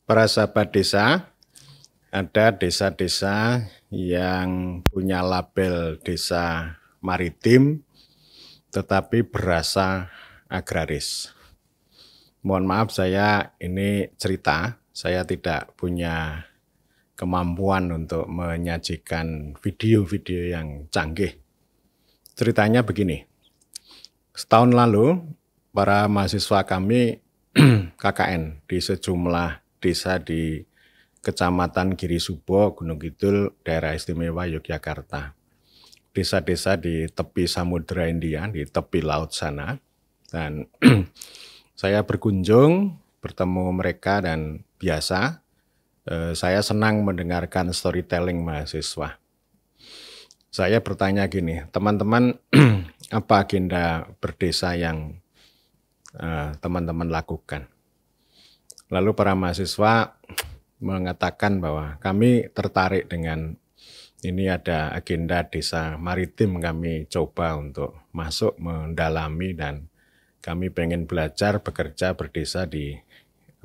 Para sahabat desa, ada desa-desa yang punya label desa maritim tetapi berasa agraris. Mohon maaf, saya ini cerita, saya tidak punya kemampuan untuk menyajikan video-video yang canggih. Ceritanya begini, setahun lalu para mahasiswa kami KKN di sejumlah desa di Kecamatan Girisubo, Gunung Kidul, Daerah Istimewa Yogyakarta. Desa-desa di tepi Samudra Hindia, di tepi laut sana. Dan saya berkunjung, bertemu mereka dan biasa saya senang mendengarkan storytelling mahasiswa. Saya bertanya gini, teman-teman apa agenda berdesa yang teman-teman lakukan? Lalu para mahasiswa mengatakan bahwa kami tertarik dengan ini ada agenda desa maritim, kami coba untuk masuk mendalami dan kami pengen belajar bekerja berdesa di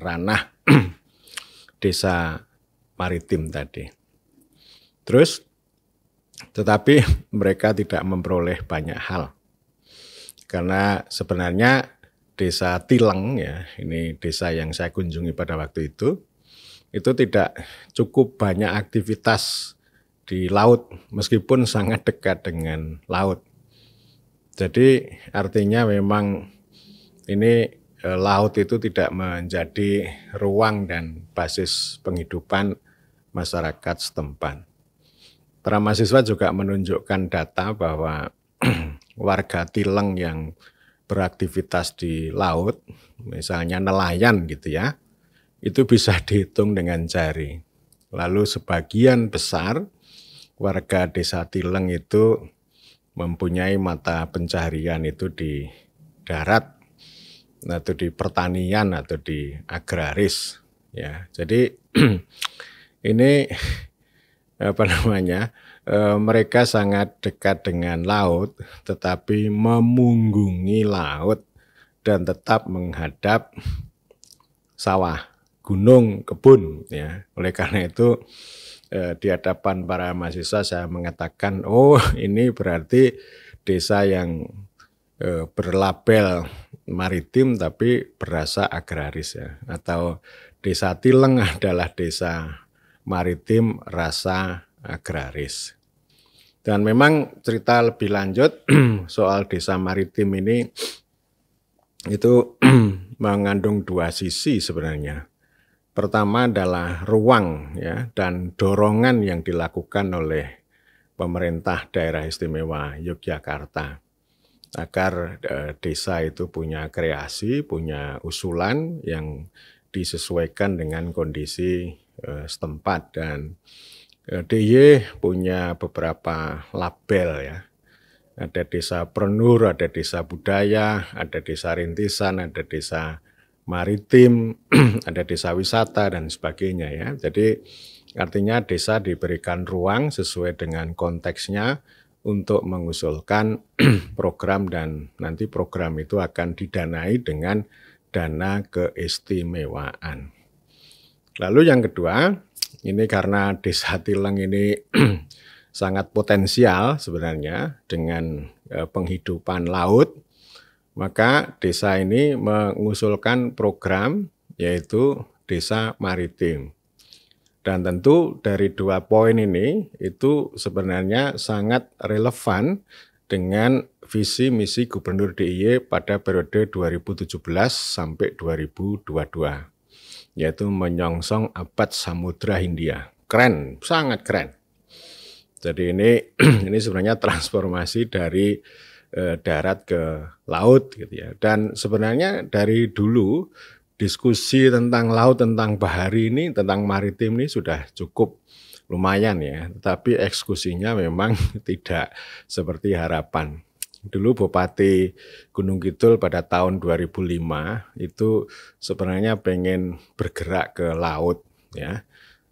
ranah desa maritim tadi. Terus tetapi mereka tidak memperoleh banyak hal. Karena sebenarnya desa Tileng ya, ini desa yang saya kunjungi pada waktu itu tidak cukup banyak aktivitas di laut meskipun sangat dekat dengan laut. Jadi artinya memang ini laut itu tidak menjadi ruang dan basis penghidupan masyarakat setempat. Para mahasiswa juga menunjukkan data bahwa warga Tileng yang beraktivitas di laut, misalnya nelayan gitu ya, itu bisa dihitung dengan jari. Lalu sebagian besar warga desa Tileng itu mempunyai mata pencaharian itu di darat, atau di pertanian atau di agraris. Ya, jadi ini mereka sangat dekat dengan laut, tetapi memunggungi laut dan tetap menghadap sawah, gunung, kebun. Ya. Oleh karena itu di hadapan para mahasiswa saya mengatakan, oh ini berarti desa yang berlabel maritim tapi berasa agraris ya. Atau desa Tileng adalah desa maritim rasa agraris. Dan memang cerita lebih lanjut soal desa maritim ini itu mengandung dua sisi sebenarnya. Pertama adalah ruang ya dan dorongan yang dilakukan oleh pemerintah Daerah Istimewa Yogyakarta agar desa itu punya kreasi, punya usulan yang disesuaikan dengan kondisi setempat. Dan DIY punya beberapa label ya. Ada desa Prenur, ada desa budaya, ada desa rintisan, ada desa maritim, ada desa wisata dan sebagainya ya. Jadi artinya desa diberikan ruang sesuai dengan konteksnya untuk mengusulkan program dan nanti program itu akan didanai dengan dana keistimewaan. Lalu yang kedua, ini karena desa Tileng ini sangat potensial sebenarnya dengan penghidupan laut, maka desa ini mengusulkan program yaitu desa maritim. Dan tentu dari dua poin ini itu sebenarnya sangat relevan dengan visi misi Gubernur DIY pada periode 2017 sampai 2022. Yaitu menyongsong abad Samudra Hindia. Keren, sangat keren. Jadi ini sebenarnya transformasi dari darat ke laut gitu ya. Dan sebenarnya dari dulu diskusi tentang laut, tentang bahari ini, tentang maritim ini sudah cukup lumayan ya. Tetapi eksekusinya memang tidak seperti harapan. Dulu Bupati Gunung Kidul pada tahun 2005 itu sebenarnya pengen bergerak ke laut ya.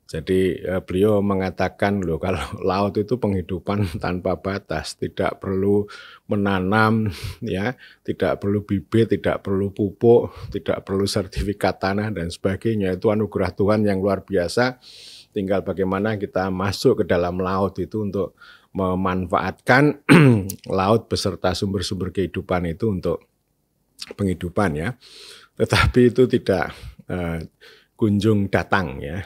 Jadi, beliau mengatakan, "Loh, kalau laut itu penghidupan tanpa batas, tidak perlu menanam ya, tidak perlu bibit, tidak perlu pupuk, tidak perlu sertifikat tanah dan sebagainya. Itu anugerah Tuhan yang luar biasa, tinggal bagaimana kita masuk ke dalam laut itu untuk memanfaatkan laut beserta sumber-sumber kehidupan itu untuk penghidupan ya." Tetapi itu tidak, kunjung datang ya.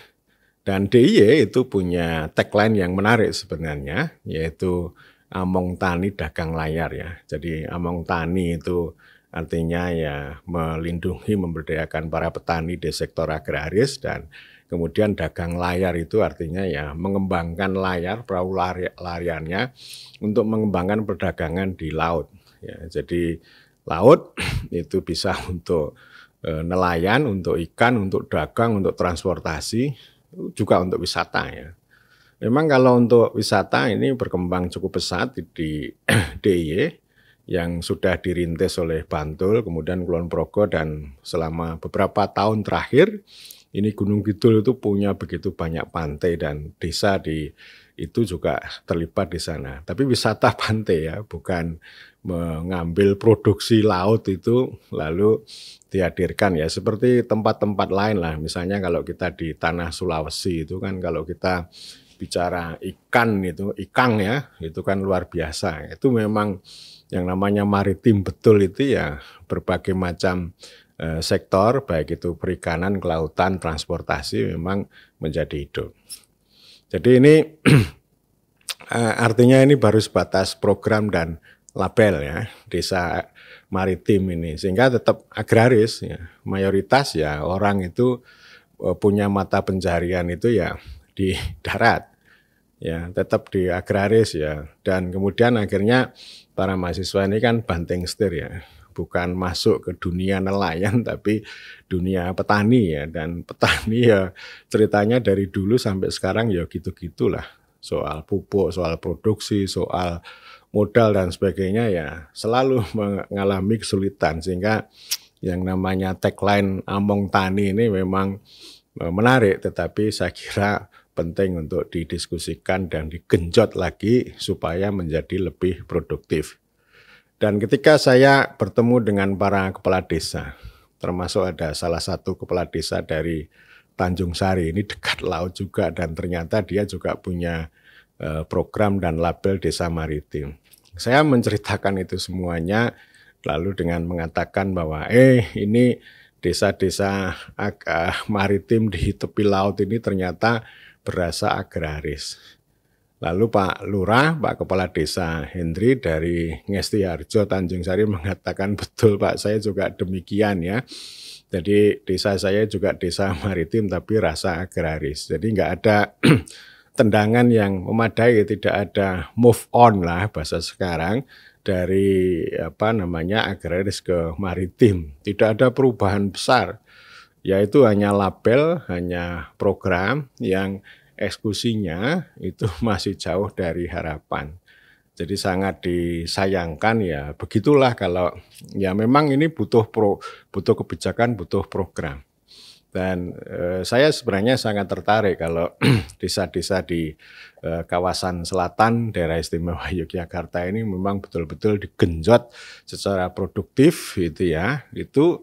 Dan DIY itu punya tagline yang menarik sebenarnya, yaitu Among Tani Dagang Layar ya. Jadi Among Tani itu artinya ya melindungi, memberdayakan para petani di sektor agraris, dan kemudian dagang layar itu artinya ya mengembangkan layar, perahu lariannya untuk mengembangkan perdagangan di laut. Ya, jadi laut itu bisa untuk nelayan, untuk ikan, untuk dagang, untuk transportasi, juga untuk wisata ya. Memang kalau untuk wisata ini berkembang cukup pesat di DIY yang sudah dirintis oleh Bantul, kemudian Kulon Progo, dan selama beberapa tahun terakhir ini Gunung Kidul itu punya begitu banyak pantai dan desa itu juga terlibat di sana. Tapi wisata pantai ya, bukan mengambil produksi laut itu lalu dihadirkan ya, seperti tempat-tempat lain lah. Misalnya kalau kita di tanah Sulawesi itu kan, kalau kita bicara ikan itu, ikang ya, itu kan luar biasa. Itu memang yang namanya maritim betul itu ya, berbagai macam sektor, baik itu perikanan, kelautan, transportasi memang menjadi hidup. Jadi ini artinya ini baru sebatas program dan label ya, desa maritim ini, sehingga tetap agraris ya. Mayoritas ya orang itu punya mata pencaharian itu ya di darat ya, tetap di agraris ya. Dan kemudian akhirnya para mahasiswa ini kan banting setir ya, bukan masuk ke dunia nelayan tapi dunia petani ya. Dan petani ya ceritanya dari dulu sampai sekarang ya gitu-gitulah, soal pupuk, soal produksi, soal modal dan sebagainya ya selalu mengalami kesulitan, sehingga yang namanya tagline Among Tani ini memang menarik, tetapi saya kira penting untuk didiskusikan dan digenjot lagi supaya menjadi lebih produktif. Dan ketika saya bertemu dengan para kepala desa, termasuk ada salah satu kepala desa dari Tanjung Sari, ini dekat laut juga, dan ternyata dia juga punya program dan label desa maritim. Saya menceritakan itu semuanya, lalu dengan mengatakan bahwa ini desa-desa maritim di tepi laut ini ternyata berasa agraris. Lalu Pak Lurah, Pak Kepala Desa Hendri dari Ngesti Harjo, Tanjung Sari mengatakan, "Betul Pak, saya juga demikian ya. Jadi desa saya juga desa maritim tapi rasa agraris." Jadi nggak ada tendangan yang memadai, tidak ada move on lah bahasa sekarang dari agraris ke maritim. Tidak ada perubahan besar, yaitu hanya label, hanya program yang eksekusinya itu masih jauh dari harapan. Jadi sangat disayangkan ya, begitulah kalau ya memang ini butuh kebijakan, butuh program. Dan saya sebenarnya sangat tertarik kalau desa-desa di kawasan selatan daerah istimewa Yogyakarta ini memang betul-betul digenjot secara produktif itu ya, itu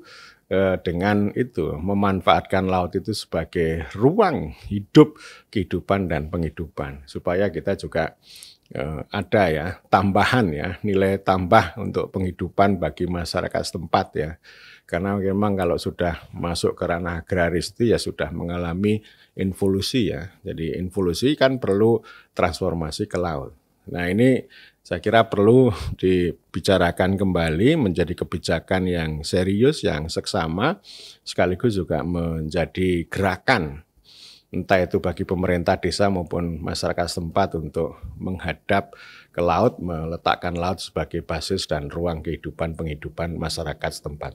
dengan itu memanfaatkan laut itu sebagai ruang hidup, kehidupan dan penghidupan, supaya kita juga ada ya tambahan ya, nilai tambah untuk penghidupan bagi masyarakat setempat ya. Karena memang kalau sudah masuk ke ranah agraris itu ya sudah mengalami involusi ya. Jadi involusi kan perlu transformasi ke laut. Nah ini saya kira perlu dibicarakan kembali menjadi kebijakan yang serius, yang seksama, sekaligus juga menjadi gerakan, entah itu bagi pemerintah desa maupun masyarakat setempat untuk menghadap ke laut, meletakkan laut sebagai basis dan ruang kehidupan penghidupan masyarakat setempat.